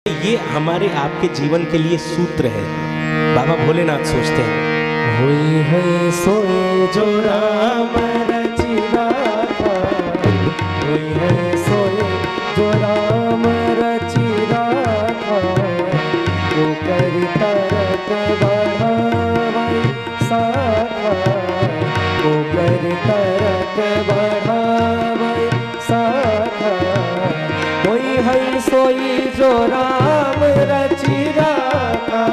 ये हमारे आपके जीवन के लिए सूत्र है। बाबा भोलेनाथ सोचते हैं, हुई है सोए जो राम रचि राखा, हुई है सोए जो राम रचि राखा, वो कर तरक बढ़ावै साखा, वो कर तरक बढ़ावै साखा, हुई है सोई जो राम रचि राखा,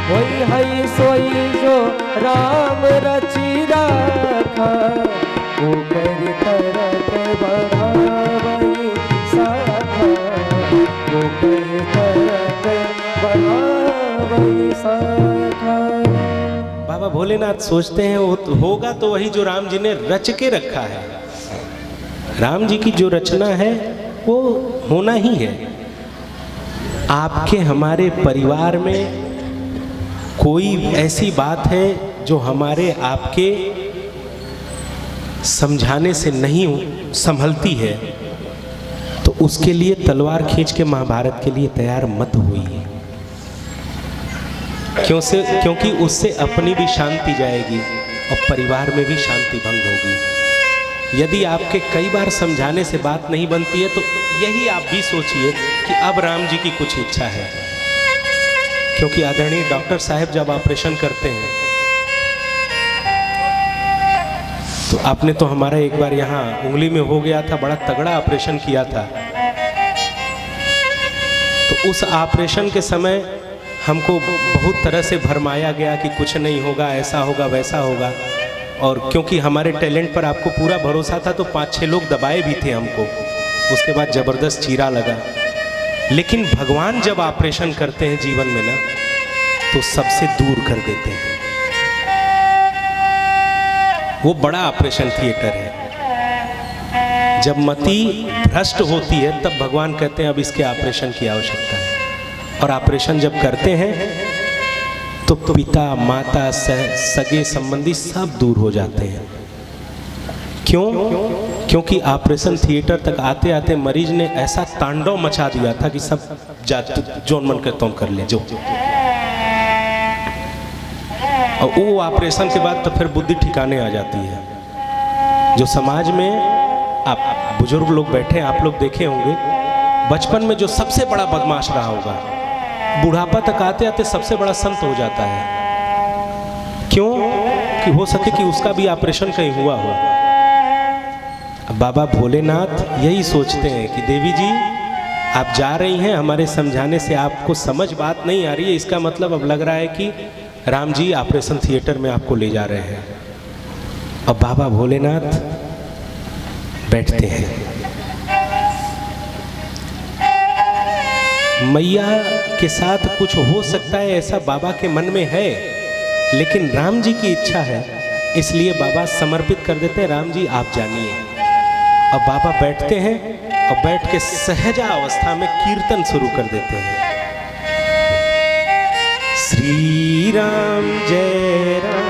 वही है सोई जो राम रचि राखा, वो कर तरक बढ़ावै साखा, वो कर तरक बढ़ावै साखा। बाबा भोलेनाथ सोचते हैं होगा तो वही जो राम जी ने रच के रखा है। राम जी की जो रचना है वो होना ही है। आपके हमारे परिवार में कोई ऐसी बात है जो हमारे आपके समझाने से नहीं संभलती है, तो उसके लिए तलवार खींच के महाभारत के लिए तैयार मत होइए। क्योंकि उससे अपनी भी शांति जाएगी और परिवार में भी शांति भंग होगी। यदि आपके कई बार समझाने से बात नहीं बनती है तो यही आप भी सोचिए कि अब राम जी की कुछ इच्छा है। क्योंकि आदरणीय डॉक्टर साहब जब ऑपरेशन करते हैं तो आपने तो हमारा एक बार यहाँ उंगली में हो गया था, बड़ा तगड़ा ऑपरेशन किया था। तो उस ऑपरेशन के समय हमको बहुत तरह से भरमाया गया कि कुछ नहीं होगा, ऐसा होगा वैसा होगा। और क्योंकि हमारे टैलेंट पर आपको पूरा भरोसा था तो 5-6 लोग दबाए भी थे हमको। उसके बाद ज़बरदस्त चीरा लगा। लेकिन भगवान जब ऑपरेशन करते हैं जीवन में ना, तो सबसे दूर कर देते हैं। वो बड़ा ऑपरेशन थिएटर है। जब मति भ्रष्ट होती है तब भगवान कहते हैं अब इसके ऑपरेशन की आवश्यकता है। और ऑपरेशन जब करते हैं तो पिता माता सगे संबंधी सब दूर हो जाते हैं। क्यों? क्योंकि ऑपरेशन थिएटर तक आते आते मरीज ने ऐसा तांडव मचा दिया था कि सब जोन मन करता कर ले जो। और वो ऑपरेशन के बाद तो फिर बुद्धि ठिकाने आ जाती है। जो समाज में आप बुजुर्ग लोग बैठे, आप लोग देखे होंगे, बचपन में जो सबसे बड़ा बदमाश रहा होगा, बुढ़ापा तक आते आते सबसे बड़ा संत हो जाता है। क्यों? कि हो सके कि उसका भी ऑपरेशन कहीं हुआ हो। बाबा भोलेनाथ यही सोचते हैं कि देवी जी आप जा रही हैं, हमारे समझाने से आपको समझ बात नहीं आ रही है, इसका मतलब अब लग रहा है कि राम जी ऑपरेशन थिएटर में आपको ले जा रहे हैं। अब बाबा भोलेनाथ बैठते हैं। मैया के साथ कुछ हो सकता है ऐसा बाबा के मन में है, लेकिन राम जी की इच्छा है, इसलिए बाबा समर्पित कर देते हैं। राम जी आप जानिए। अब बाबा बैठते हैं और बैठ के सहजा अवस्था में कीर्तन शुरू कर देते हैं। श्री राम जय राम।